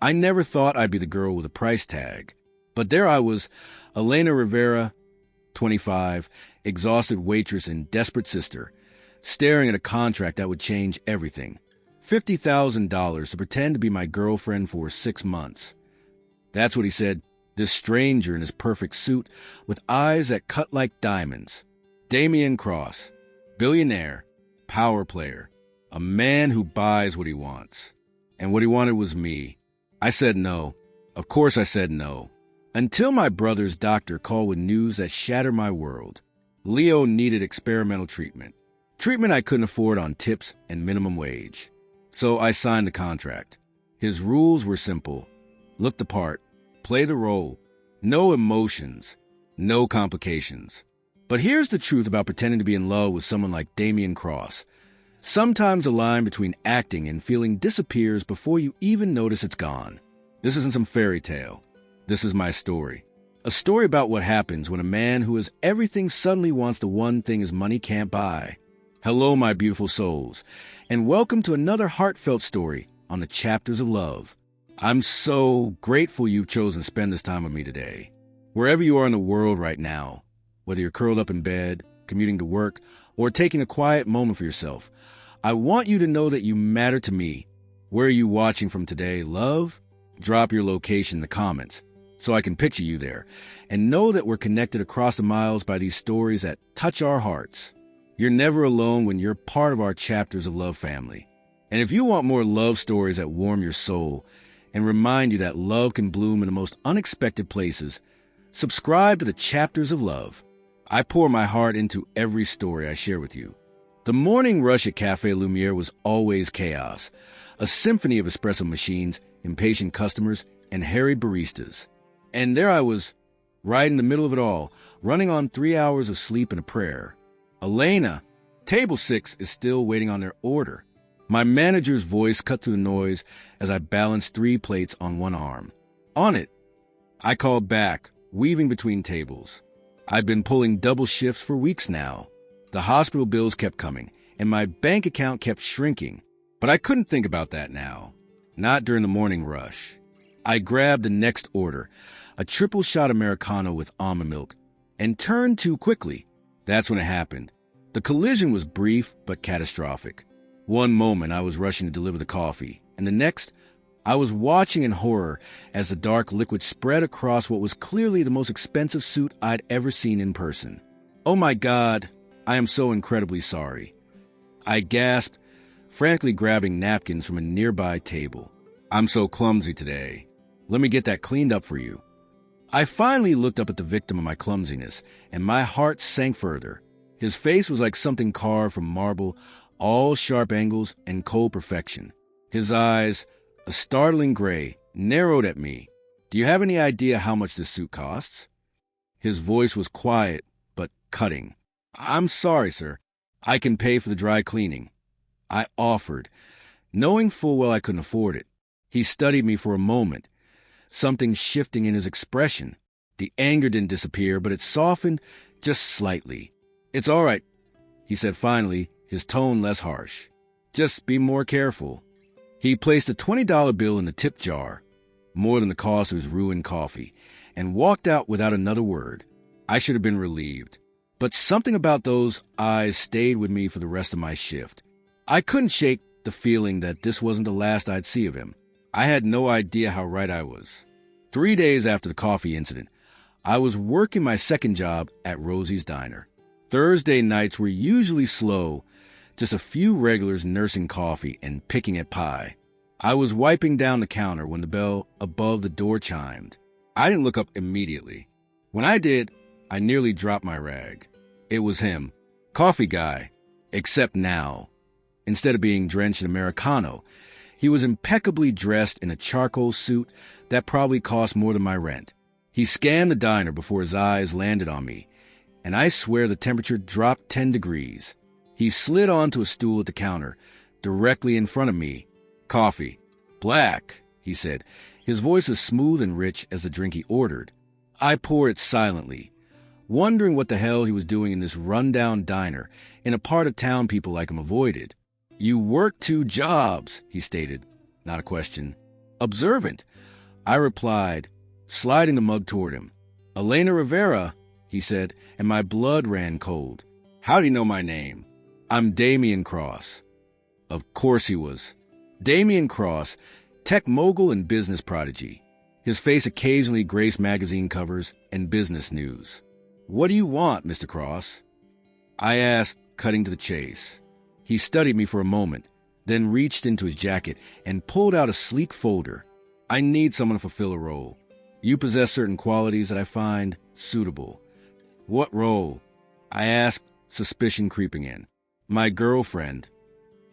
I never thought I'd be the girl with a price tag. But there I was, Elena Rivera, 25, exhausted waitress and desperate sister, staring at a contract that would change everything. $50,000 to pretend to be my girlfriend for 6 months. That's what he said, this stranger in his perfect suit with eyes that cut like diamonds. Damien Cross, billionaire, power player, a man who buys what he wants. And what he wanted was me. I said no. Of course I said no. Until my brother's doctor called with news that shattered my world. Leo needed experimental treatment. Treatment I couldn't afford on tips and minimum wage. So I signed the contract. His rules were simple. Look the part. Play the role. No emotions. No complications. But here's the truth about pretending to be in love with someone like Damien Cross. Sometimes the line between acting and feeling disappears before you even notice it's gone. This isn't some fairy tale. This is my story. A story about what happens when a man who has everything suddenly wants the one thing his money can't buy. Hello, my beautiful souls, and welcome to another heartfelt story on the Chapters of Love. I'm so grateful you've chosen to spend this time with me today. Wherever you are in the world right now, whether you're curled up in bed, commuting to work, or taking a quiet moment for yourself, I want you to know that you matter to me. Where are you watching from today, love? Drop your location in the comments so I can picture you there, and know that we're connected across the miles by these stories that touch our hearts. You're never alone when you're part of our Chapters of Love family. And if you want more love stories that warm your soul and remind you that love can bloom in the most unexpected places, subscribe to the Chapters of Love. I pour my heart into every story I share with you. The morning rush at Café Lumiere was always chaos, a symphony of espresso machines, impatient customers, and harried baristas. And there I was, right in the middle of it all, running on 3 hours of sleep and a prayer. Elena, table 6 is still waiting on their order. My manager's voice cut through the noise as I balanced 3 plates on one arm. On it. I called back, weaving between tables. I've been pulling double shifts for weeks now. The hospital bills kept coming, and my bank account kept shrinking. But I couldn't think about that now. Not during the morning rush. I grabbed the next order, a triple shot Americano with almond milk, and turned too quickly. That's when it happened. The collision was brief but catastrophic. One moment I was rushing to deliver the coffee, and the next, I was watching in horror as the dark liquid spread across what was clearly the most expensive suit I'd ever seen in person. Oh my God, I am so incredibly sorry. I gasped, frantically grabbing napkins from a nearby table. I'm so clumsy today. Let me get that cleaned up for you. I finally looked up at the victim of my clumsiness, and my heart sank further. His face was like something carved from marble, all sharp angles and cold perfection. His eyes, a startling gray, narrowed at me. Do you have any idea how much this suit costs? His voice was quiet, but cutting. I'm sorry, sir. I can pay for the dry cleaning. I offered, knowing full well I couldn't afford it. He studied me for a moment, something shifting in his expression. The anger didn't disappear, but it softened just slightly. It's all right, he said finally, his tone less harsh. Just be more careful. He placed a $20 bill in the tip jar, more than the cost of his ruined coffee, and walked out without another word. I should have been relieved. But something about those eyes stayed with me for the rest of my shift. I couldn't shake the feeling that this wasn't the last I'd see of him. I had no idea how right I was. 3 days after the coffee incident, I was working my second job at Rosie's Diner. Thursday nights were usually slow, just a few regulars nursing coffee and picking at pie. I was wiping down the counter when the bell above the door chimed. I didn't look up immediately. When I did, I nearly dropped my rag. It was him, coffee guy, except now. Instead of being drenched in Americano, he was impeccably dressed in a charcoal suit that probably cost more than my rent. He scanned the diner before his eyes landed on me, and I swear the temperature dropped 10 degrees. He slid onto a stool at the counter, directly in front of me. Coffee. Black, he said, his voice as smooth and rich as the drink he ordered. I poured it silently, wondering what the hell he was doing in this rundown diner in a part of town people like him avoided. You work 2 jobs, he stated. Not a question. Observant, I replied, sliding the mug toward him. Elena Rivera, he said, and my blood ran cold. How do you know my name? I'm Damien Cross. Of course he was. Damien Cross, tech mogul and business prodigy. His face occasionally graced magazine covers and business news. What do you want, Mr. Cross? I asked, cutting to the chase. He studied me for a moment, then reached into his jacket and pulled out a sleek folder. I need someone to fulfill a role. You possess certain qualities that I find suitable. What role? I asked, suspicion creeping in. My girlfriend.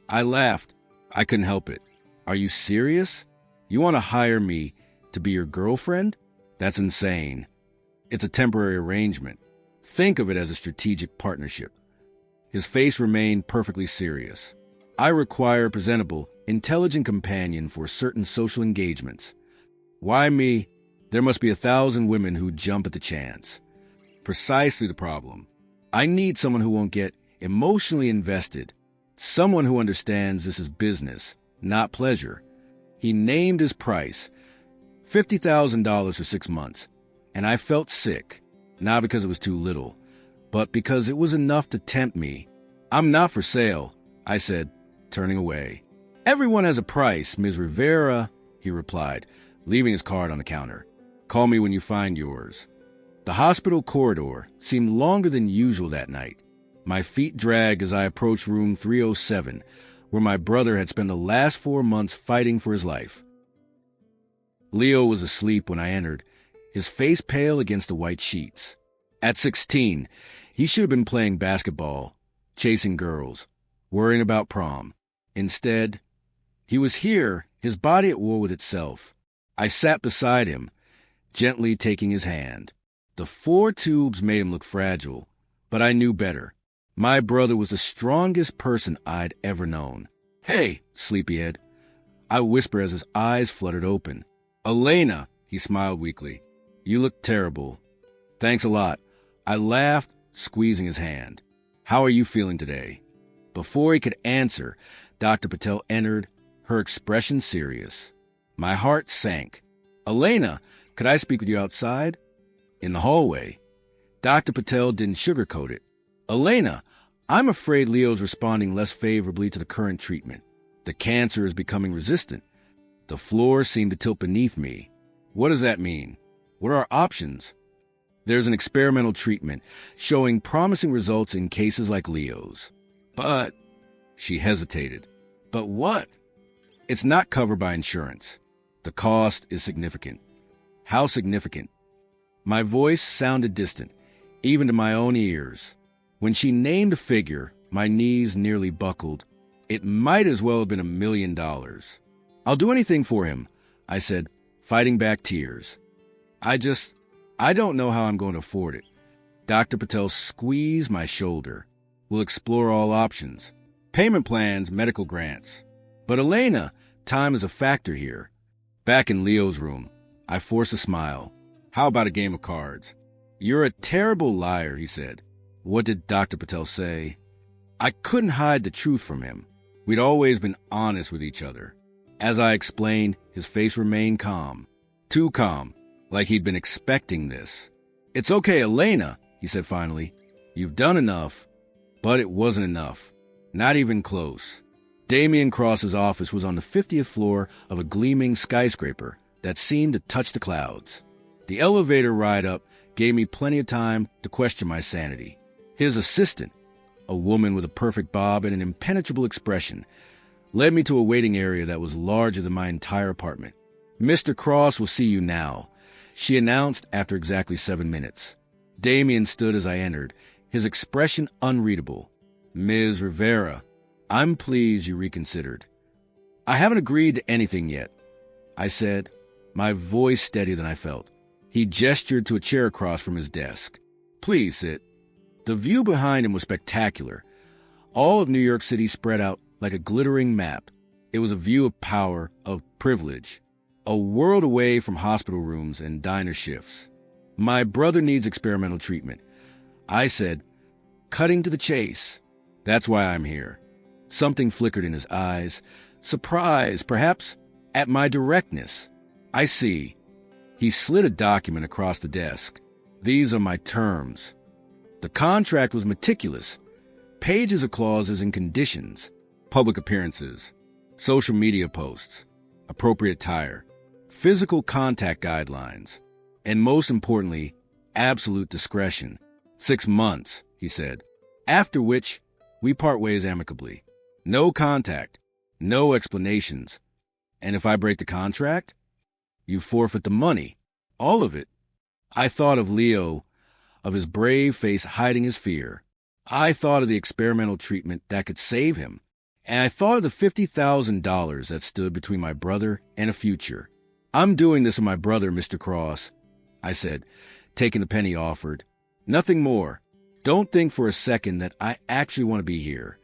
I laughed. I couldn't help it. Are you serious? You want to hire me to be your girlfriend? That's insane. It's a temporary arrangement. Think of it as a strategic partnership. His face remained perfectly serious. I require a presentable, intelligent companion for certain social engagements. Why me? There must be 1,000 women who jump at the chance. Precisely the problem. I need someone who won't get emotionally invested. Someone who understands this is business, not pleasure. He named his price, $50,000 for 6 months, and I felt sick, not because it was too little, but because it was enough to tempt me. I'm not for sale, I said, turning away. Everyone has a price, Ms. Rivera, he replied, leaving his card on the counter. Call me when you find yours. The hospital corridor seemed longer than usual that night. My feet dragged as I approached room 307, where my brother had spent the last 4 months fighting for his life. Leo was asleep when I entered, his face pale against the white sheets. At 16, he should have been playing basketball, chasing girls, worrying about prom. Instead, he was here, his body at war with itself. I sat beside him, gently taking his hand. The 4 tubes made him look fragile, but I knew better. My brother was the strongest person I'd ever known. Hey, sleepyhead, I whispered as his eyes fluttered open. Elena, he smiled weakly. You look terrible. Thanks a lot. I laughed, squeezing his hand. How are you feeling today? Before he could answer, Dr. Patel entered, her expression serious. My heart sank. Elena, could I speak with you outside? In the hallway. Dr. Patel didn't sugarcoat it. Elena, I'm afraid Leo's responding less favorably to the current treatment. The cancer is becoming resistant. The floor seemed to tilt beneath me. What does that mean? What are our options? There's an experimental treatment showing promising results in cases like Leo's. But, she hesitated. But what? It's not covered by insurance. The cost is significant. How significant? My voice sounded distant, even to my own ears. When she named a figure, my knees nearly buckled. It might as well have been $1 million. I'll do anything for him, I said, fighting back tears. I don't know how I'm going to afford it. Dr. Patel squeezed my shoulder. We'll explore all options. Payment plans, medical grants. But Elena, time is a factor here. Back in Leo's room, I forced a smile. How about a game of cards? You're a terrible liar, he said. What did Dr. Patel say? I couldn't hide the truth from him. We'd always been honest with each other. As I explained, his face remained calm. Too calm, like he'd been expecting this. It's okay, Elena, he said finally. You've done enough. But it wasn't enough. Not even close. Damien Cross's office was on the 50th floor of a gleaming skyscraper that seemed to touch the clouds. The elevator ride up gave me plenty of time to question my sanity. His assistant, a woman with a perfect bob and an impenetrable expression, led me to a waiting area that was larger than my entire apartment. Mr. Cross will see you now, she announced after exactly 7 minutes. Damien stood as I entered, his expression unreadable. Ms. Rivera, I'm pleased you reconsidered. I haven't agreed to anything yet, I said, my voice steadier than I felt. He gestured to a chair across from his desk. Please sit. The view behind him was spectacular. All of New York City spread out like a glittering map. It was a view of power, of privilege, a world away from hospital rooms and diner shifts. My brother needs experimental treatment, I said, cutting to the chase. That's why I'm here. Something flickered in his eyes. Surprise, perhaps at my directness. I see. He slid a document across the desk. These are my terms. The contract was meticulous. Pages of clauses and conditions, public appearances, social media posts, appropriate attire, physical contact guidelines, and most importantly, absolute discretion. 6 months, he said, after which we part ways amicably. No contact, no explanations. And if I break the contract, you forfeit the money, all of it. I thought of Leo, of his brave face hiding his fear. I thought of the experimental treatment that could save him. And I thought of the $50,000 that stood between my brother and a future. I'm doing this for my brother, Mr. Cross, I said, taking the penny offered. Nothing more. Don't think for a second that I actually want to be here.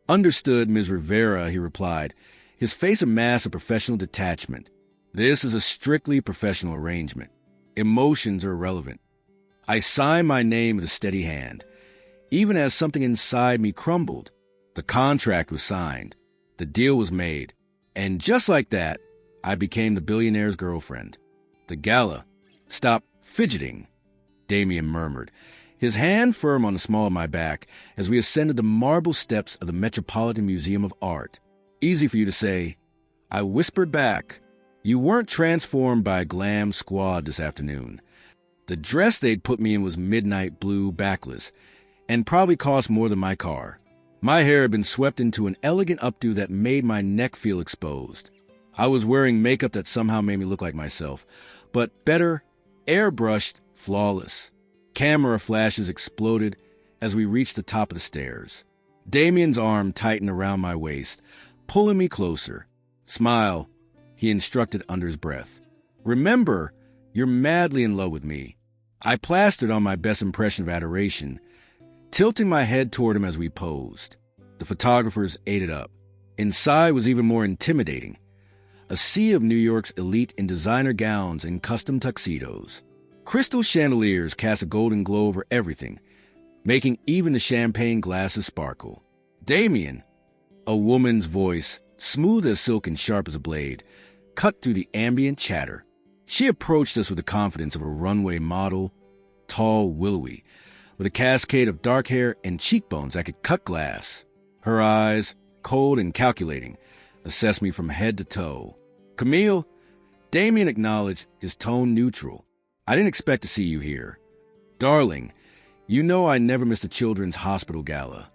Understood, Ms. Rivera, he replied, his face a mask of professional detachment. This is a strictly professional arrangement. Emotions are irrelevant. I signed my name with a steady hand, even as something inside me crumbled. The contract was signed. The deal was made. And just like that, I became the billionaire's girlfriend. The gala. Stop fidgeting, Damien murmured, his hand firm on the small of my back as we ascended the marble steps of the Metropolitan Museum of Art. Easy for you to say. I whispered back. You weren't transformed by a glam squad this afternoon. The dress they'd put me in was midnight blue backless, and probably cost more than my car. My hair had been swept into an elegant updo that made my neck feel exposed. I was wearing makeup that somehow made me look like myself, but better, airbrushed, flawless. Camera flashes exploded as we reached the top of the stairs. Damien's arm tightened around my waist, pulling me closer. Smile, he instructed under his breath. Remember, you're madly in love with me. I plastered on my best impression of adoration, tilting my head toward him as we posed. The photographers ate it up. Inside was even more intimidating. A sea of New York's elite in designer gowns and custom tuxedos. Crystal chandeliers cast a golden glow over everything, making even the champagne glasses sparkle. Damien, a woman's voice, smooth as silk and sharp as a blade, cut through the ambient chatter. She approached us with the confidence of a runway model, tall, willowy, with a cascade of dark hair and cheekbones that could cut glass. Her eyes, cold and calculating, assessed me from head to toe. Camille, Damien acknowledged, his tone neutral. I didn't expect to see you here. Darling, you know I never miss the Children's Hospital Gala.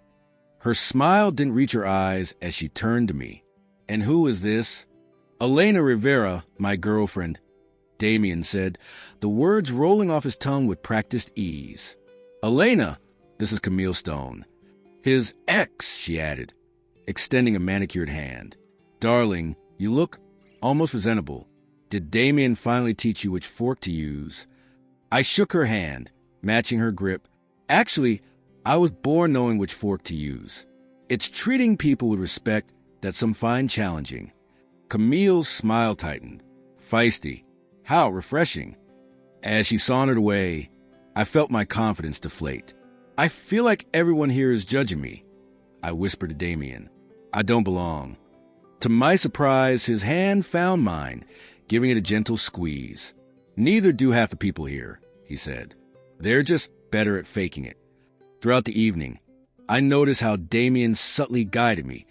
Her smile didn't reach her eyes as she turned to me. And who is this? Elena Rivera, my girlfriend, Damien said, the words rolling off his tongue with practiced ease. Elena, this is Camille Stone. His ex, she added, extending a manicured hand. Darling, you look almost presentable. Did Damien finally teach you which fork to use? I shook her hand, matching her grip. Actually, I was born knowing which fork to use. It's treating people with respect that some find challenging. Camille's smile tightened. Feisty. How refreshing. As she sauntered away, I felt my confidence deflate. I feel like everyone here is judging me, I whispered to Damien. I don't belong. To my surprise, his hand found mine, giving it a gentle squeeze. Neither do half the people here, he said. They're just better at faking it. Throughout the evening, I noticed how Damien subtly guided me,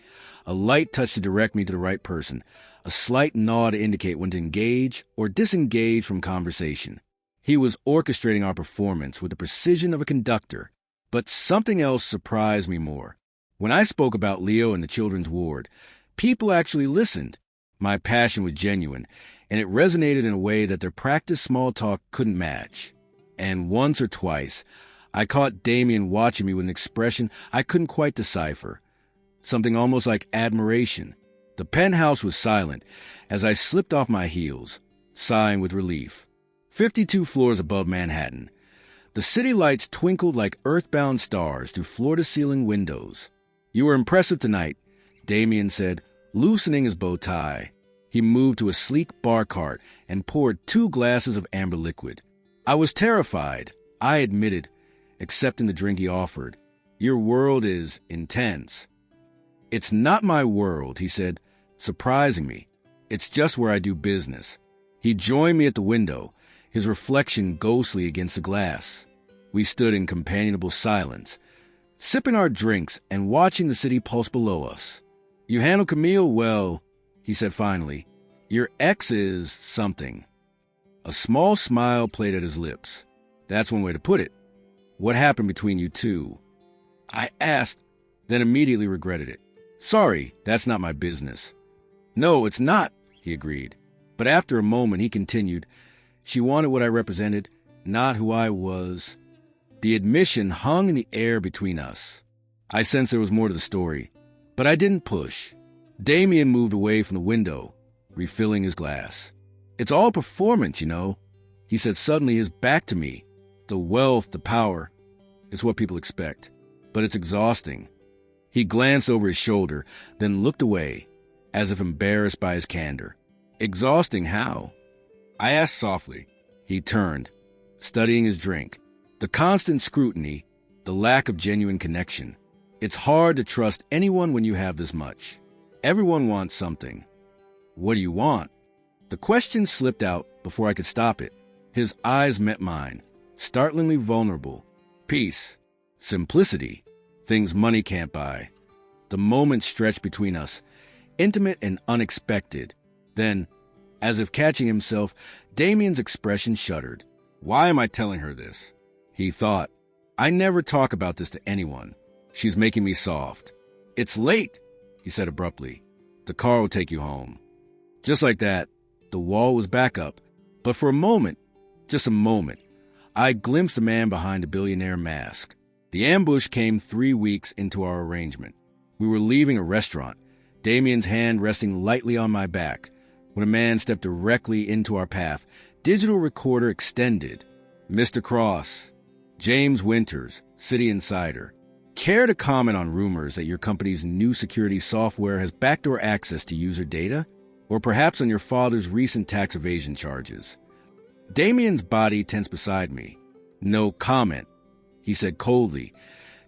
a light touch to direct me to the right person, a slight nod to indicate when to engage or disengage from conversation. He was orchestrating our performance with the precision of a conductor, but something else surprised me more. When I spoke about Leo and the children's ward, people actually listened. My passion was genuine, and it resonated in a way that their practiced small talk couldn't match. And once or twice, I caught Damien watching me with an expression I couldn't quite decipher, something almost like admiration. The penthouse was silent as I slipped off my heels, sighing with relief. 52 floors above Manhattan. The city lights twinkled like earthbound stars through floor-to-ceiling windows. You were impressive tonight, Damien said, loosening his bow tie. He moved to a sleek bar cart and poured 2 glasses of amber liquid. I was terrified, I admitted, accepting the drink he offered. Your world is intense. It's not my world, he said, surprising me. It's just where I do business. He joined me at the window, his reflection ghostly against the glass. We stood in companionable silence, sipping our drinks and watching the city pulse below us. You handle Camille well, he said finally. Your ex is something. A small smile played at his lips. That's one way to put it. What happened between you two? I asked, then immediately regretted it. Sorry, that's not my business. No, it's not, he agreed. But after a moment, he continued, she wanted what I represented, not who I was. The admission hung in the air between us. I sensed there was more to the story, but I didn't push. Damien moved away from the window, refilling his glass. It's all performance, you know, he said suddenly, his back to me. The wealth, the power, is what people expect, but it's exhausting. He glanced over his shoulder, then looked away, as if embarrassed by his candor. Exhausting how? I asked softly. He turned, studying his drink. The constant scrutiny, the lack of genuine connection. It's hard to trust anyone when you have this much. Everyone wants something. What do you want? The question slipped out before I could stop it. His eyes met mine, startlingly vulnerable. Peace, simplicity, things money can't buy. The moment stretched between us, intimate and unexpected. Then, as if catching himself, Damien's expression shuddered. Why am I telling her this? He thought. I never talk about this to anyone. She's making me soft. It's late, he said abruptly. The car will take you home. Just like that, the wall was back up. But for a moment, just a moment, I glimpsed the man behind the billionaire mask. The ambush came 3 weeks into our arrangement. We were leaving a restaurant, Damien's hand resting lightly on my back, when a man stepped directly into our path, digital recorder extended. Mr. Cross, James Winters, City Insider. Care to comment on rumors that your company's new security software has backdoor access to user data? Or perhaps on your father's recent tax evasion charges? Damien's body tensed beside me. No comment, he said coldly,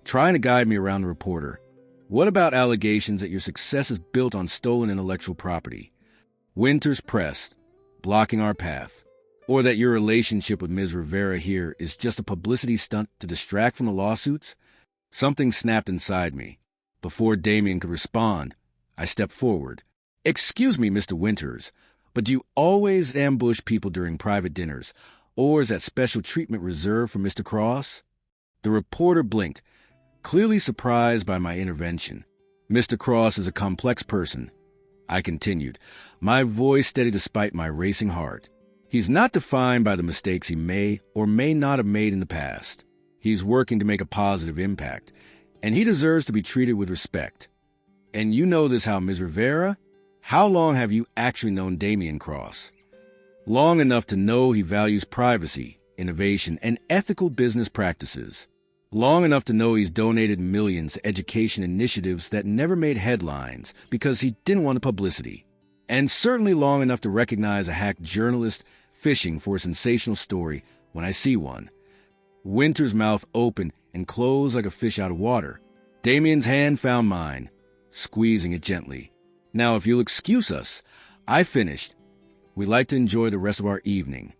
trying to guide me around the reporter. What about allegations that your success is built on stolen intellectual property? Winters pressed, blocking our path. Or that your relationship with Ms. Rivera here is just a publicity stunt to distract from the lawsuits? Something snapped inside me. Before Damien could respond, I stepped forward. Excuse me, Mr. Winters, but do you always ambush people during private dinners, or is that special treatment reserved for Mr. Cross? The reporter blinked, clearly surprised by my intervention. Mr. Cross is a complex person, I continued, my voice steady despite my racing heart. He's not defined by the mistakes he may or may not have made in the past. He's working to make a positive impact, and he deserves to be treated with respect. And you know this how Ms. Rivera? How long have you actually known Damien Cross? Long enough to know he values privacy, innovation, and ethical business practices. Long enough to know he's donated millions to education initiatives that never made headlines because he didn't want the publicity. And certainly long enough to recognize a hack journalist fishing for a sensational story when I see one. Winter's mouth opened and closed like a fish out of water. Damien's hand found mine, squeezing it gently. Now, if you'll excuse us, I finished. We'd like to enjoy the rest of our evening.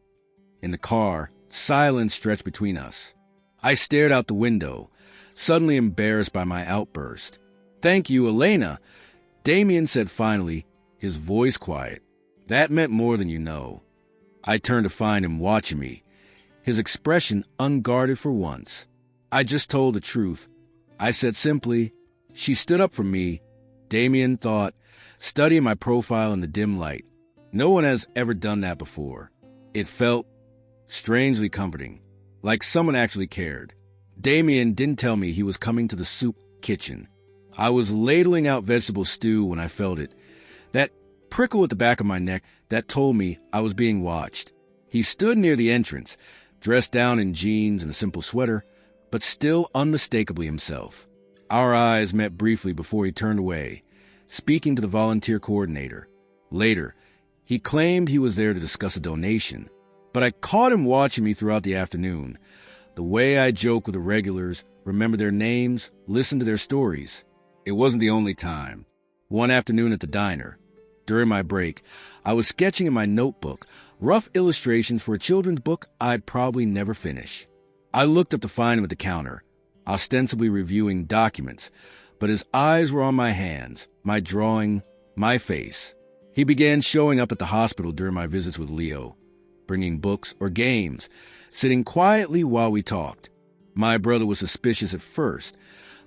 In the car, silence stretched between us. I stared out the window, suddenly embarrassed by my outburst. Thank you, Elena, Damien said finally, his voice quiet. That meant more than you know. I turned to find him watching me, his expression unguarded for once. I just told the truth. I said simply, she stood up for me. Damien thought, studying my profile in the dim light. No one has ever done that before. It felt strangely comforting, like someone actually cared. Damien didn't tell me he was coming to the soup kitchen. I was ladling out vegetable stew when I felt it. That prickle at the back of my neck that told me I was being watched. He stood near the entrance, dressed down in jeans and a simple sweater, but still unmistakably himself. Our eyes met briefly before he turned away, speaking to the volunteer coordinator. Later, he claimed he was there to discuss a donation, but I caught him watching me throughout the afternoon. The way I joke with the regulars, remember their names, listen to their stories. It wasn't the only time. One afternoon at the diner, During my break, I was sketching in my notebook, rough illustrations for a children's book I'd probably never finish. I looked up to find him at the counter, ostensibly reviewing documents, but his eyes were on my hands, my drawing, my face. He began showing up at the hospital during my visits with Leo, bringing books or games, sitting quietly while we talked. My brother was suspicious at first,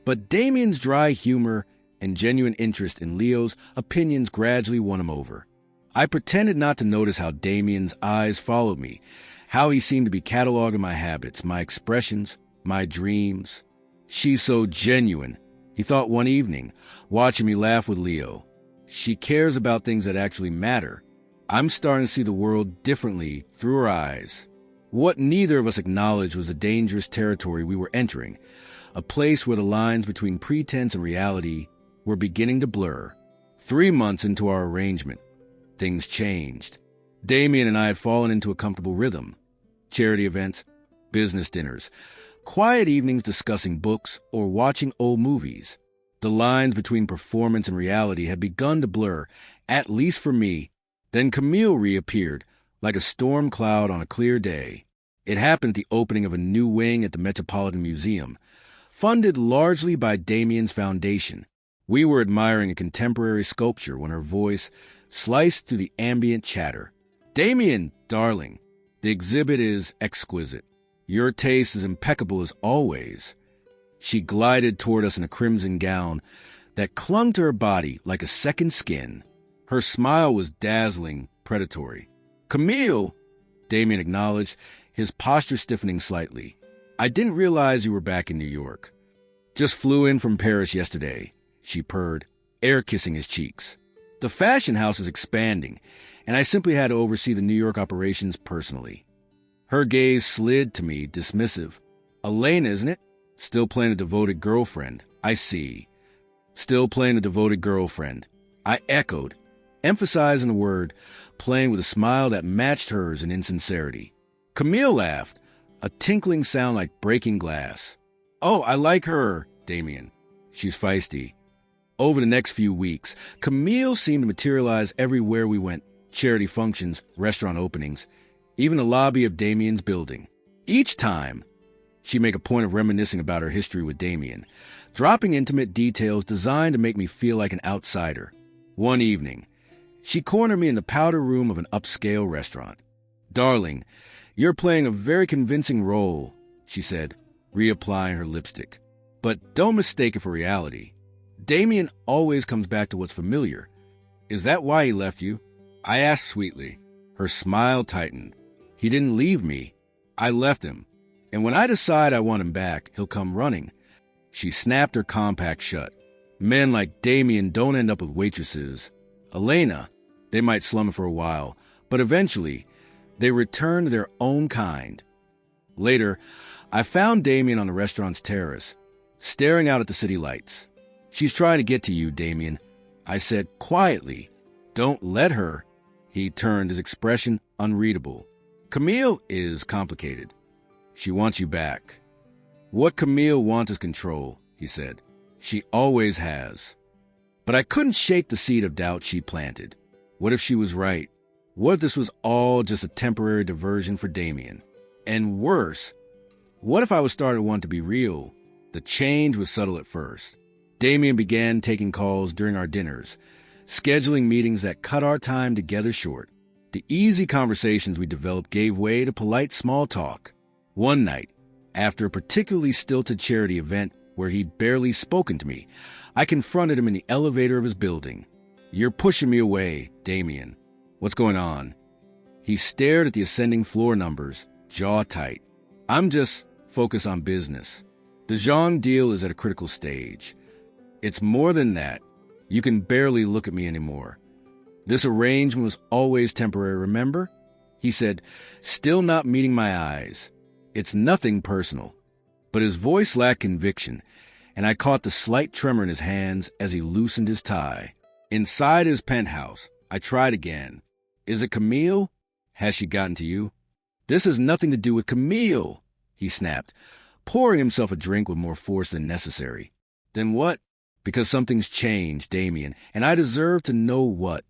but Damien's dry humor and genuine interest in Leo's opinions gradually won him over. I pretended not to notice how Damien's eyes followed me, how he seemed to be cataloging my habits, my expressions, my dreams. She's so genuine, he thought one evening, watching me laugh with Leo. She cares about things that actually matter. I'm starting to see the world differently through her eyes. What neither of us acknowledged was a dangerous territory we were entering, a place where the lines between pretense and reality were beginning to blur. 3 months into our arrangement, things changed. Damien and I had fallen into a comfortable rhythm. Charity events, business dinners, quiet evenings discussing books or watching old movies. The lines between performance and reality had begun to blur, at least for me. Then Camille reappeared, like a storm cloud on a clear day. It happened at the opening of a new wing at the Metropolitan Museum, funded largely by Damien's foundation. We were admiring a contemporary sculpture when her voice sliced through the ambient chatter. "Damien, darling, the exhibit is exquisite. Your taste is impeccable as always." She glided toward us in a crimson gown that clung to her body like a second skin. Her smile was dazzling, predatory. "Camille," Damien acknowledged, his posture stiffening slightly. "I didn't realize you were back in New York." "Just flew in from Paris yesterday," she purred, air-kissing his cheeks. "The fashion house is expanding, and I simply had to oversee the New York operations personally." Her gaze slid to me, dismissive. "Elena, isn't it? Still playing a devoted girlfriend. I see. Still playing a devoted girlfriend." I echoed, emphasizing the word, playing with a smile that matched hers in insincerity. Camille laughed, a tinkling sound like breaking glass. "Oh, I like her, Damien. She's feisty." Over the next few weeks, Camille seemed to materialize everywhere we went: charity functions, restaurant openings, even the lobby of Damien's building. Each time, she'd make a point of reminiscing about her history with Damien, dropping intimate details designed to make me feel like an outsider. One evening, she cornered me in the powder room of an upscale restaurant. "Darling, you're playing a very convincing role," she said, reapplying her lipstick. "But don't mistake it for reality. Damien always comes back to what's familiar. Is that why he left you?" I asked sweetly. Her smile tightened. "He didn't leave me. I left him. And when I decide I want him back, he'll come running." She snapped her compact shut. "Men like Damien don't end up with waitresses. Elena, they might slum it for a while, but eventually, they return to their own kind." Later, I found Damien on the restaurant's terrace, staring out at the city lights. "She's trying to get to you, Damien," I said quietly. "Don't let her." He turned, his expression unreadable. "Camille is complicated. She wants you back." "What Camille wants is control," he said. "She always has." But I couldn't shake the seed of doubt she planted. What if she was right? What if this was all just a temporary diversion for Damien? And worse, what if I was starting to want to be real? The change was subtle at first. Damien began taking calls during our dinners, scheduling meetings that cut our time together short. The easy conversations we developed gave way to polite small talk. One night, after a particularly stilted charity event where he'd barely spoken to me, I confronted him in the elevator of his building. "You're pushing me away, Damien. What's going on?" He stared at the ascending floor numbers, jaw tight. "I'm just focused on business. The Jean deal is at a critical stage. It's more than that. You can barely look at me anymore. This arrangement was always temporary, remember?" He said, still not meeting my eyes. "It's nothing personal." But his voice lacked conviction, and I caught the slight tremor in his hands as he loosened his tie. Inside his penthouse, I tried again. "Is it Camille? Has she gotten to you?" "This has nothing to do with Camille," he snapped, pouring himself a drink with more force than necessary. "Then what?" "Because something's changed, Damien, and I deserve to know what."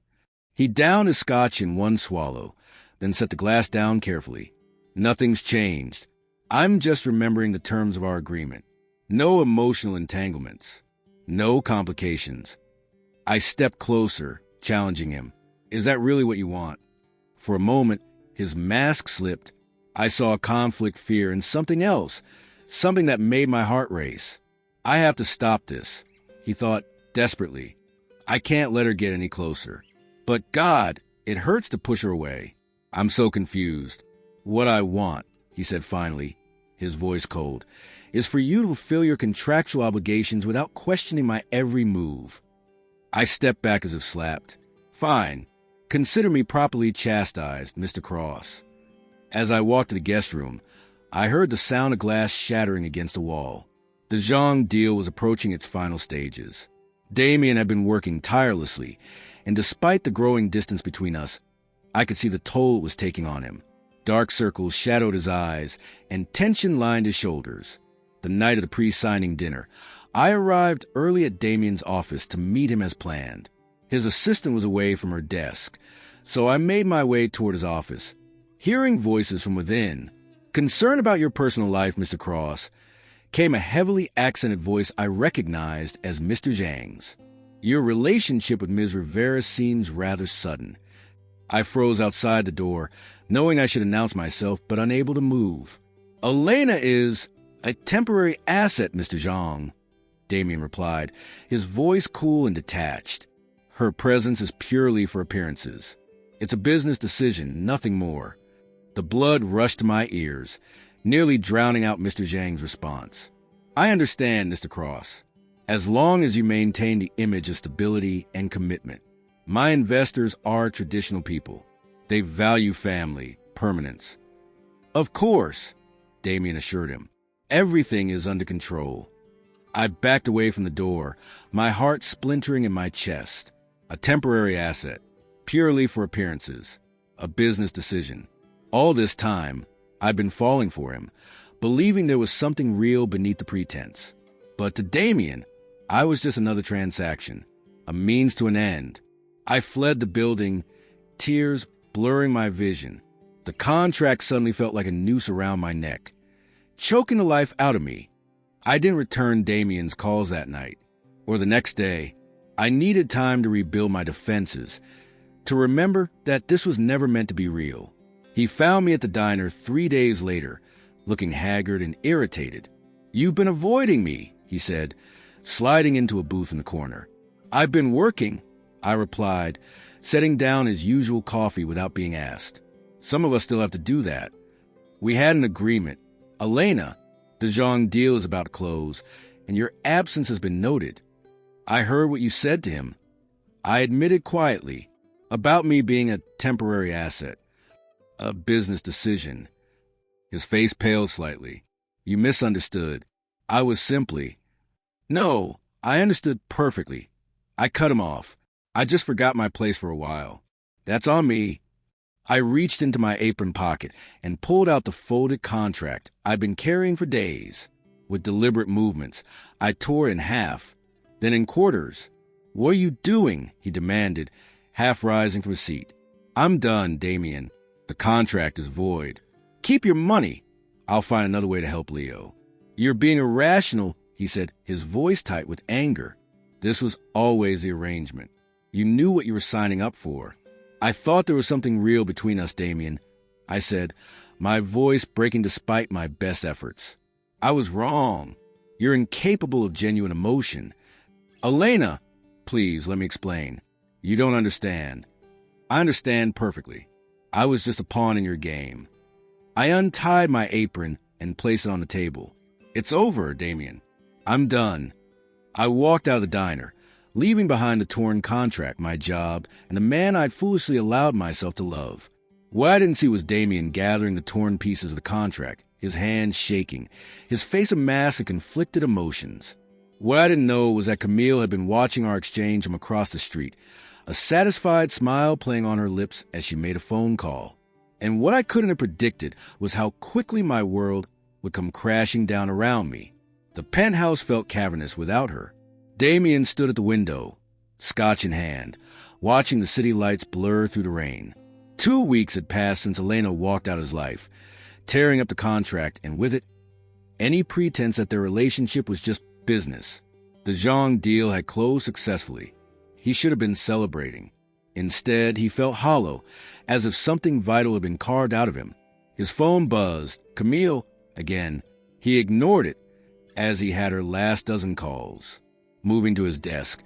He downed his scotch in one swallow, then set the glass down carefully. Nothing's changed. I'm just remembering the terms of our agreement. No emotional entanglements. No complications. I stepped closer, challenging him. Is that really what you want? For a moment, his mask slipped. I saw conflict, fear, and something else, something that made my heart race. I have to stop this, he thought desperately. I can't let her get any closer. But God, it hurts to push her away. I'm so confused. What I want, he said finally, his voice cold, is for you to fulfill your contractual obligations without questioning my every move. I stepped back as if slapped. Fine. Consider me properly chastised, Mr. Cross. As I walked to the guest room, I heard the sound of glass shattering against the wall. The Zhang deal was approaching its final stages. Damien had been working tirelessly, and despite the growing distance between us, I could see the toll it was taking on him. Dark circles shadowed his eyes, and tension lined his shoulders. The night of the pre-signing dinner, I arrived early at Damien's office to meet him as planned. His assistant was away from her desk, so I made my way toward his office. Hearing voices from within, "Concerned about your personal life, Mr. Cross," came a heavily accented voice I recognized as Mr. Zhang's. "Your relationship with Ms. Rivera seems rather sudden." I froze outside the door, knowing I should announce myself, but unable to move. "Elena is a temporary asset, Mr. Zhang," Damien replied, his voice cool and detached. "Her presence is purely for appearances. It's a business decision, nothing more." The blood rushed to my ears, nearly drowning out Mr. Zhang's response. "I understand, Mr. Cross, as long as you maintain the image of stability and commitment. My investors are traditional people. They value family, permanence." "Of course," Damien assured him. "Everything is under control." I backed away from the door, my heart splintering in my chest. A temporary asset, purely for appearances, a business decision. All this time, I'd been falling for him, believing there was something real beneath the pretense. But to Damien, I was just another transaction, a means to an end. I fled the building, tears blurring my vision. The contract suddenly felt like a noose around my neck, choking the life out of me. I didn't return Damien's calls that night, or the next day. I needed time to rebuild my defenses, to remember that this was never meant to be real. He found me at the diner 3 days later, looking haggard and irritated. "You've been avoiding me," he said, sliding into a booth in the corner. "I've been working," I replied, setting down his usual coffee without being asked. "Some of us still have to do that. We had an agreement. Elena, the Zhang deal is about to close, and your absence has been noted. I heard what you said to him." I admitted quietly, about me being a temporary asset, a business decision. His face paled slightly. "You misunderstood. I was simply—" "No, I understood perfectly." I cut him off. "I just forgot my place for a while. That's on me." I reached into my apron pocket and pulled out the folded contract I'd been carrying for days. With deliberate movements, I tore it in half, then in quarters. "What are you doing?" he demanded, half rising from his seat. "I'm done, Damien. The contract is void. Keep your money. I'll find another way to help Leo." "You're being irrational," he said, his voice tight with anger. "This was always the arrangement. You knew what you were signing up for." "I thought there was something real between us, Damien," I said, my voice breaking despite my best efforts. "I was wrong. You're incapable of genuine emotion." "Elena, please let me explain. You don't understand." "I understand perfectly. I was just a pawn in your game." I untied my apron and placed it on the table. "It's over, Damien. I'm done." I walked out of the diner, leaving behind the torn contract, my job, and the man I'd foolishly allowed myself to love. What I didn't see was Damien gathering the torn pieces of the contract, his hands shaking, his face a mask of conflicted emotions. What I didn't know was that Camille had been watching our exchange from across the street, a satisfied smile playing on her lips as she made a phone call. And what I couldn't have predicted was how quickly my world would come crashing down around me. The penthouse felt cavernous without her. Damien stood at the window, scotch in hand, watching the city lights blur through the rain. 2 weeks had passed since Elena walked out of his life, tearing up the contract, and with it, any pretense that their relationship was just business. The Zhang deal had closed successfully. He should have been celebrating. Instead, he felt hollow, as if something vital had been carved out of him. His phone buzzed. Camille, again. He ignored it, as he had her last dozen calls. Moving to his desk,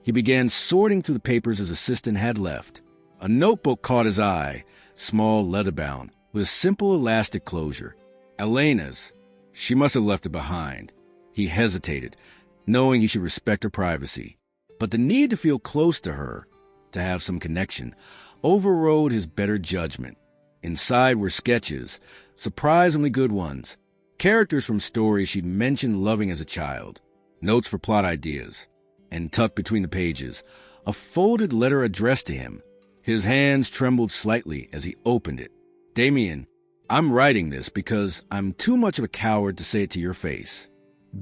he began sorting through the papers his assistant had left. A notebook caught his eye, small, leather-bound, with a simple elastic closure. Elena's. She must have left it behind. He hesitated, knowing he should respect her privacy. But the need to feel close to her, to have some connection, overrode his better judgment. Inside were sketches, surprisingly good ones, characters from stories she'd mentioned loving as a child, notes for plot ideas, and tucked between the pages, a folded letter addressed to him. His hands trembled slightly as he opened it. Damien, I'm writing this because I'm too much of a coward to say it to your face.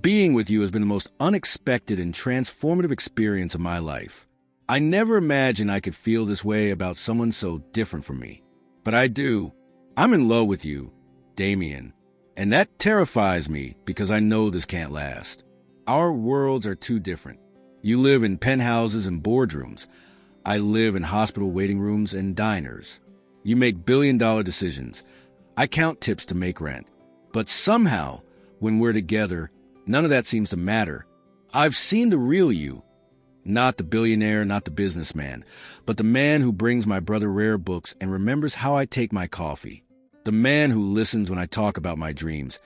Being with you has been the most unexpected and transformative experience of my life. I never imagined I could feel this way about someone so different from me. But I do. I'm in love with you, Damien. And that terrifies me because I know this can't last. Our worlds are too different. You live in penthouses and boardrooms. I live in hospital waiting rooms and diners. You make billion-dollar decisions. I count tips to make rent. But somehow, when we're together, none of that seems to matter. I've seen the real you. Not the billionaire, not the businessman, but the man who brings my brother rare books and remembers how I take my coffee. The man who listens when I talk about my dreams,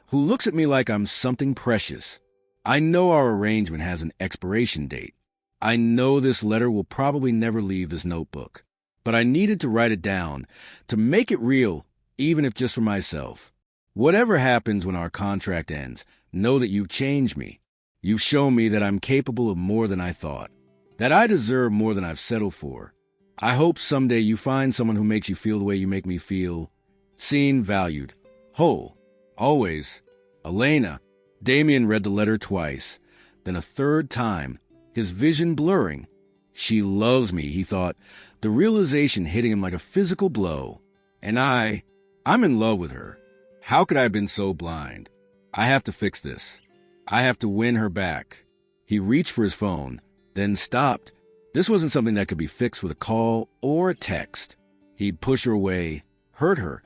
who looks at me like I'm something precious. I know our arrangement has an expiration date. I know this letter will probably never leave this notebook. But I needed to write it down, to make it real, even if just for myself. Whatever happens when our contract ends, know that you've changed me. You've shown me that I'm capable of more than I thought, that I deserve more than I've settled for. I hope someday you find someone who makes you feel the way you make me feel, seen, valued, whole. Always, Elena. Damien read the letter twice, then a third time, his vision blurring. She loves me, he thought, the realization hitting him like a physical blow. And I'm in love with her. How could I have been so blind? I have to fix this. I have to win her back. He reached for his phone, then stopped. This wasn't something that could be fixed with a call or a text. He'd push her away, hurt her,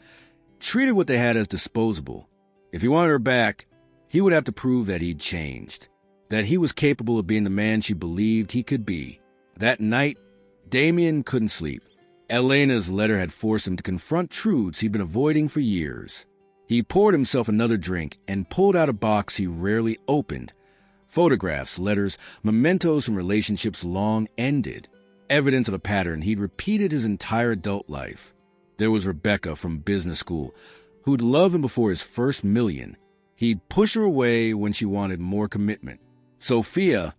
treated what they had as disposable. If he wanted her back, he would have to prove that he'd changed, that he was capable of being the man she believed he could be. That night, Damien couldn't sleep. Elena's letter had forced him to confront truths he'd been avoiding for years. He poured himself another drink and pulled out a box he rarely opened. Photographs, letters, mementos from relationships long ended. Evidence of a pattern he'd repeated his entire adult life. There was Rebecca from business school, who'd loved him before his first million. He'd push her away when she wanted more commitment. Sophia,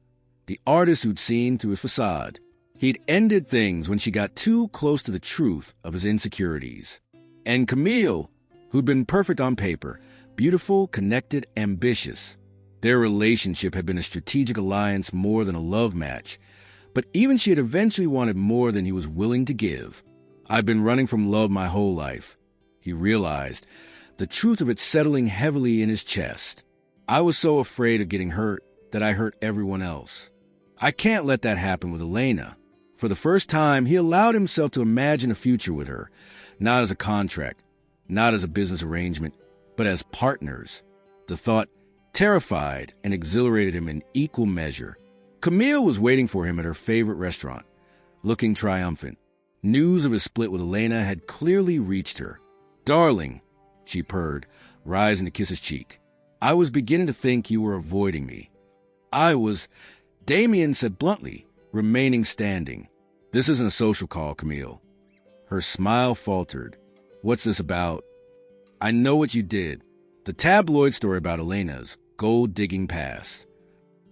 the artist who'd seen through his facade. He'd ended things when she got too close to the truth of his insecurities. And Camille, who'd been perfect on paper, beautiful, connected, ambitious. Their relationship had been a strategic alliance more than a love match, but even she had eventually wanted more than he was willing to give. I've been running from love my whole life, he realized, the truth of it settling heavily in his chest. I was so afraid of getting hurt that I hurt everyone else. I can't let that happen with Elena. For the first time, he allowed himself to imagine a future with her, not as a contract, not as a business arrangement, but as partners. The thought terrified and exhilarated him in equal measure. Camille was waiting for him at her favorite restaurant, looking triumphant. News of his split with Elena had clearly reached her. "Darling," she purred, rising to kiss his cheek. "I was beginning to think you were avoiding me." Damien said bluntly, remaining standing. "This isn't a social call, Camille." Her smile faltered. "What's this about?" "I know what you did. The tabloid story about Elena's gold-digging past.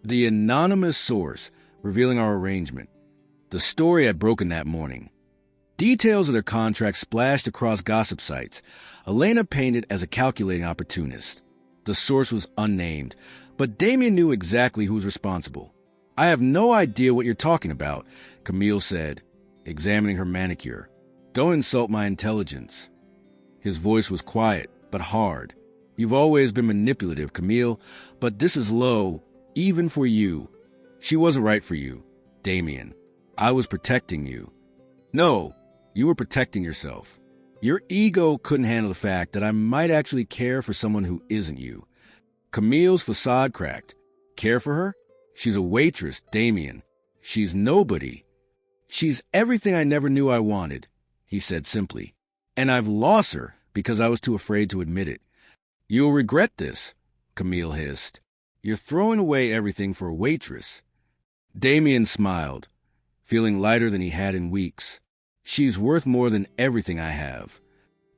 The anonymous source revealing our arrangement. The story had broken that morning. Details of their contract splashed across gossip sites. Elena painted as a calculating opportunist. The source was unnamed, but Damien knew exactly who was responsible. "I have no idea what you're talking about," Camille said, examining her manicure. "Don't insult my intelligence." His voice was quiet, but hard. "You've always been manipulative, Camille, but this is low, even for you. She wasn't right for you, Damien. I was protecting you." "No, you were protecting yourself. Your ego couldn't handle the fact that I might actually care for someone who isn't you." Camille's facade cracked. "Care for her? She's a waitress, Damien. She's nobody." "She's everything I never knew I wanted," he said simply. "And I've lost her because I was too afraid to admit it." "You'll regret this," Camille hissed. "You're throwing away everything for a waitress." Damien smiled, feeling lighter than he had in weeks. "She's worth more than everything I have."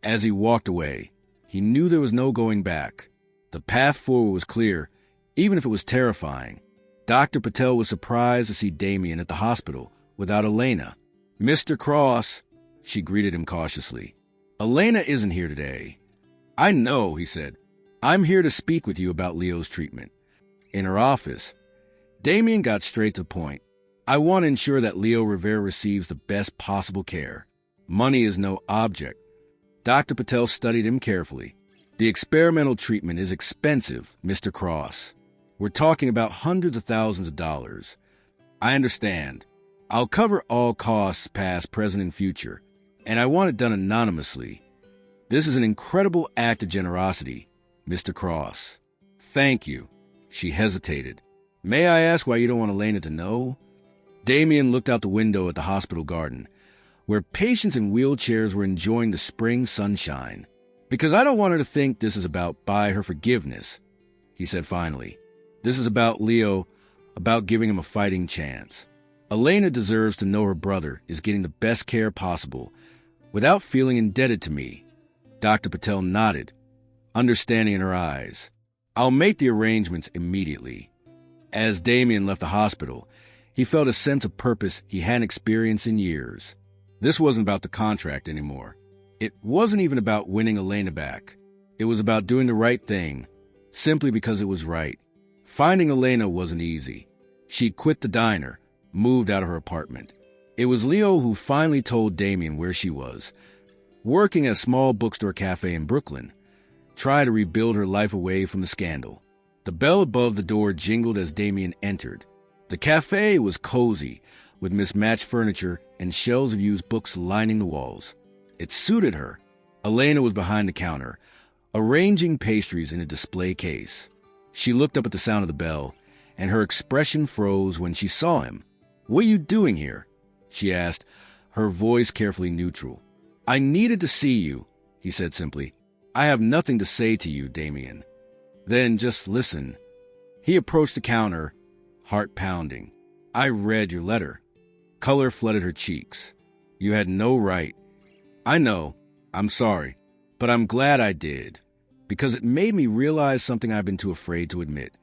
As he walked away, he knew there was no going back. The path forward was clear, even if it was terrifying. Dr. Patel was surprised to see Damien at the hospital without Elena. "Mr. Cross," she greeted him cautiously. "Elena isn't here today." "I know," he said. "I'm here to speak with you about Leo's treatment." In her office, Damien got straight to the point. "I want to ensure that Leo Rivera receives the best possible care. Money is no object." Dr. Patel studied him carefully. "The experimental treatment is expensive, Mr. Cross. We're talking about hundreds of thousands of dollars." "I understand. I'll cover all costs past, present, and future, and I want it done anonymously. This is an incredible act of generosity, Mr. Cross." "Thank you." She hesitated. "May I ask why you don't want Elena to know?" Damien looked out the window at the hospital garden, where patients in wheelchairs were enjoying the spring sunshine. "Because I don't want her to think this is about buy her forgiveness," he said finally. "This is about Leo, about giving him a fighting chance. Elena deserves to know her brother is getting the best care possible without feeling indebted to me." Dr. Patel nodded, understanding in her eyes. "I'll make the arrangements immediately." As Damien left the hospital, he felt a sense of purpose he hadn't experienced in years. This wasn't about the contract anymore. It wasn't even about winning Elena back. It was about doing the right thing, simply because it was right. Finding Elena wasn't easy. She quit the diner, moved out of her apartment. It was Leo who finally told Damien where she was, working at a small bookstore cafe in Brooklyn, trying to rebuild her life away from the scandal. The bell above the door jingled as Damien entered. The cafe was cozy, with mismatched furniture and shelves of used books lining the walls. It suited her. Elena was behind the counter, arranging pastries in a display case. She looked up at the sound of the bell, and her expression froze when she saw him. "What are you doing here?" she asked, her voice carefully neutral. "I needed to see you," he said simply. "I have nothing to say to you, Damien." "Then just listen." He approached the counter, heart pounding. "I read your letter." Color flooded her cheeks. "You had no right." "I know. I'm sorry. But I'm glad I did, because it made me realize something I've been too afraid to admit."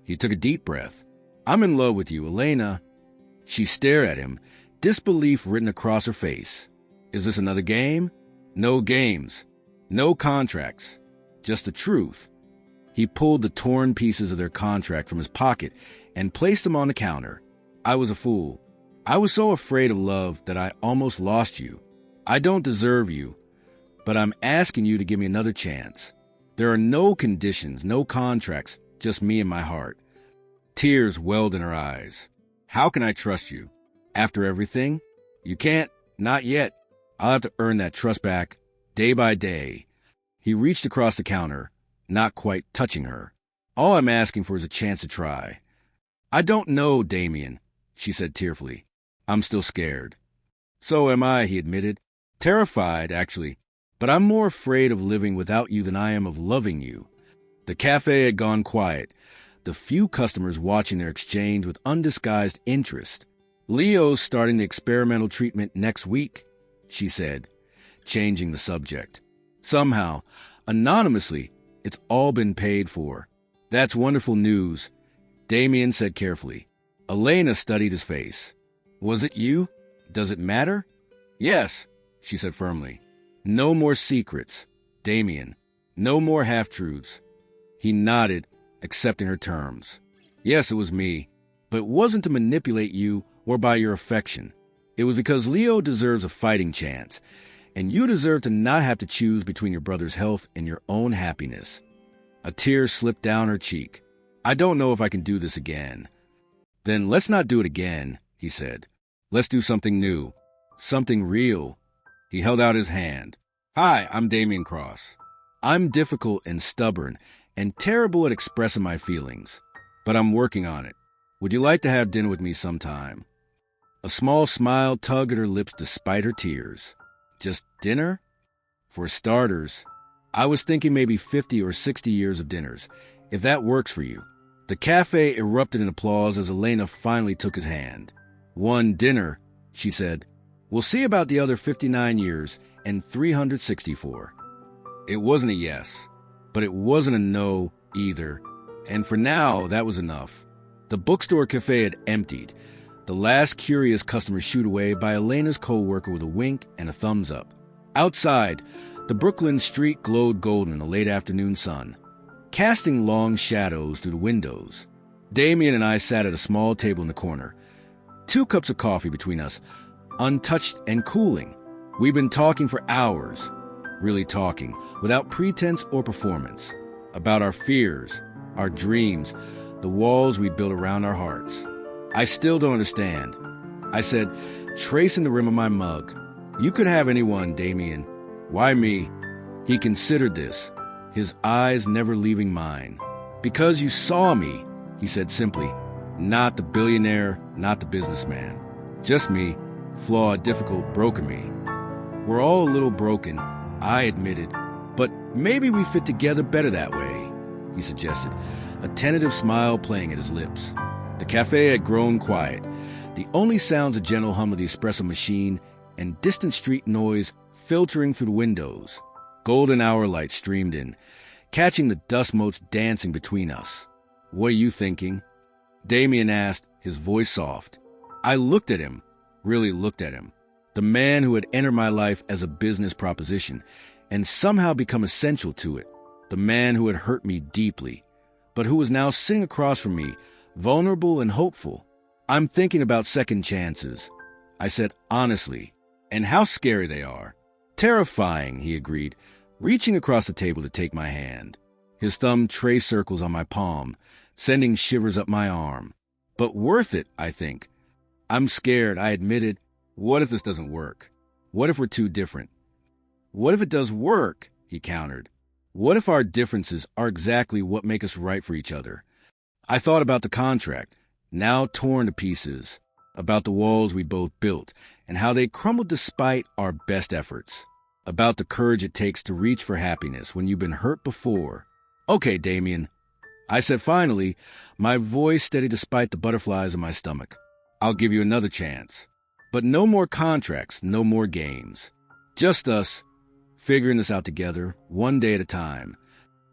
He took a deep breath. "I'm in love with you, Elena." She stared at him, disbelief written across her face. "Is this another game?" "No games. No contracts. Just the truth." He pulled the torn pieces of their contract from his pocket and placed them on the counter. "I was a fool. I was so afraid of love that I almost lost you. I don't deserve you, but I'm asking you to give me another chance. There are no conditions, no contracts, just me and my heart." Tears welled in her eyes. "How can I trust you? After everything? You can't, not yet. I'll have to earn that trust back, day by day." He reached across the counter, not quite touching her. "All I'm asking for is a chance to try." "I don't know, Damien," she said tearfully. "I'm still scared." "So am I," he admitted. "Terrified, actually. But I'm more afraid of living without you than I am of loving you." The cafe had gone quiet, the few customers watching their exchange with undisguised interest. "Leo's starting the experimental treatment next week," she said, changing the subject. "Somehow, anonymously, it's all been paid for." "That's wonderful news," Damien said carefully. Elena studied his face. "Was it you? Does it matter?" "Yes," she said firmly. "No more secrets, Damien. No more half-truths." He nodded, accepting her terms. "Yes, it was me, but it wasn't to manipulate you or buy your affection. It was because Leo deserves a fighting chance, and you deserve to not have to choose between your brother's health and your own happiness. A tear slipped down her cheek. I don't know if I can do this again. Then let's not do it again, he said. Let's do something new. Something real. He held out his hand. Hi, I'm Damien Cross. I'm difficult and stubborn and terrible at expressing my feelings, but I'm working on it. Would you like to have dinner with me sometime? A small smile tugged at her lips despite her tears. Just dinner? For starters, I was thinking maybe 50 or 60 years of dinners, if that works for you. The cafe erupted in applause as Elena finally took his hand. One dinner, she said. We'll see about the other 59 years and 364. It wasn't a yes, but it wasn't a no either, and for now, that was enough. The bookstore cafe had emptied, the last curious customer shooed away by Elena's co-worker with a wink and a thumbs up. Outside, the Brooklyn street glowed golden in the late afternoon sun, casting long shadows through the windows. Damien and I sat at a small table in the corner, 2 cups of coffee between us, untouched and cooling. We'd been talking for hours, really talking, without pretense or performance, about our fears, our dreams, the walls we'd built around our hearts. I still don't understand, I said, tracing the rim of my mug. You could have anyone, Damien. Why me? He considered this, his eyes never leaving mine. Because you saw me, he said simply. Not the billionaire, not the businessman. Just me, flawed, difficult, broken me. We're all a little broken, I admitted, but maybe we fit together better that way, he suggested, a tentative smile playing at his lips. The cafe had grown quiet, the only sounds a gentle hum of the espresso machine and distant street noise filtering through the windows. Golden hour light streamed in, catching the dust motes dancing between us. What are you thinking? Damien asked, his voice soft. I looked at him, really looked at him. The man who had entered my life as a business proposition and somehow become essential to it. The man who had hurt me deeply, but who was now sitting across from me, vulnerable and hopeful. I'm thinking about second chances, I said honestly, and how scary they are. Terrifying, he agreed, reaching across the table to take my hand. His thumb traced circles on my palm, sending shivers up my arm. But worth it, I think. I'm scared, I admitted. What if this doesn't work? What if we're too different? What if it does work? He countered. What if our differences are exactly what make us right for each other? I thought about the contract, now torn to pieces, about the walls we both built and how they crumbled despite our best efforts, about the courage it takes to reach for happiness when you've been hurt before. Okay, Damien, I said finally, my voice steady despite the butterflies in my stomach. I'll give you another chance. But no more contracts, no more games. Just us, figuring this out together, one day at a time.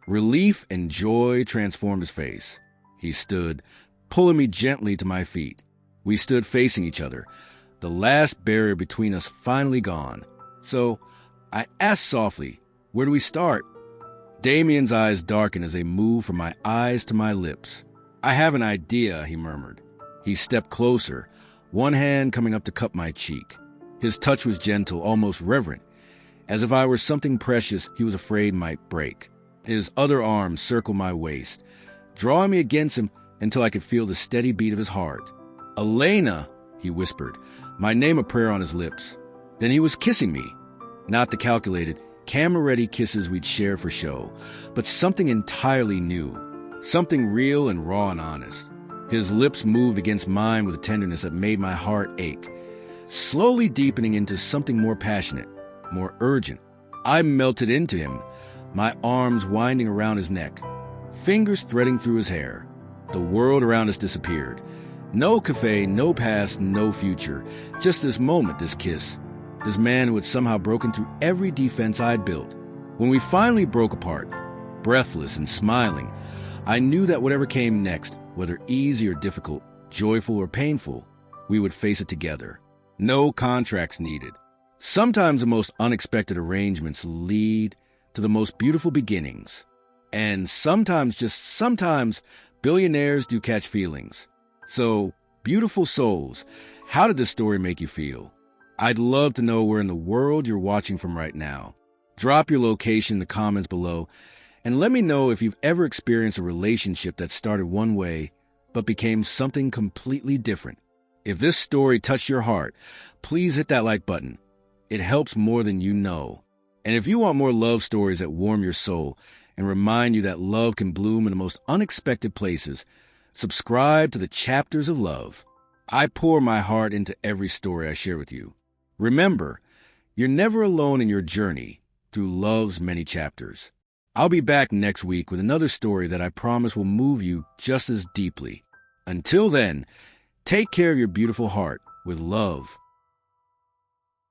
Relief and joy transformed his face. He stood, pulling me gently to my feet. We stood facing each other, the last barrier between us finally gone. So I asked softly, where do we start? Damien's eyes darkened as they moved from my eyes to my lips. I have an idea, he murmured. He stepped closer, one hand coming up to cup my cheek. His touch was gentle, almost reverent, as if I were something precious he was afraid might break. His other arm circled my waist, drawing me against him until I could feel the steady beat of his heart. Elena, he whispered, my name a prayer on his lips. Then he was kissing me, not the calculated, camera-ready kisses we'd share for show, but something entirely new, something real and raw and honest. His lips moved against mine with a tenderness that made my heart ache, slowly deepening into something more passionate, more urgent. I melted into him, my arms winding around his neck, fingers threading through his hair. The world around us disappeared. No cafe, no past, no future. Just this moment, this kiss. This man who had somehow broken through every defense I'd built. When we finally broke apart, breathless and smiling, I knew that whatever came next, whether easy or difficult, joyful or painful, we would face it together. No contracts needed. Sometimes the most unexpected arrangements lead to the most beautiful beginnings. And sometimes, just sometimes, billionaires do catch feelings. So Beautiful souls, how did this story make you feel? I'd love to know where in the world you're watching from right now. Drop your location in the comments below and let me know if you've ever experienced a relationship that started one way but became something completely different. If this story touched your heart, please hit that like button. It helps more than you know. And if you want more love stories that warm your soul and remind you that love can bloom in the most unexpected places, subscribe to the Chapters of Love. I pour my heart into every story I share with you. Remember, you're never alone in your journey through love's many chapters. I'll be back next week with another story that I promise will move you just as deeply. Until then, take care of your beautiful heart with love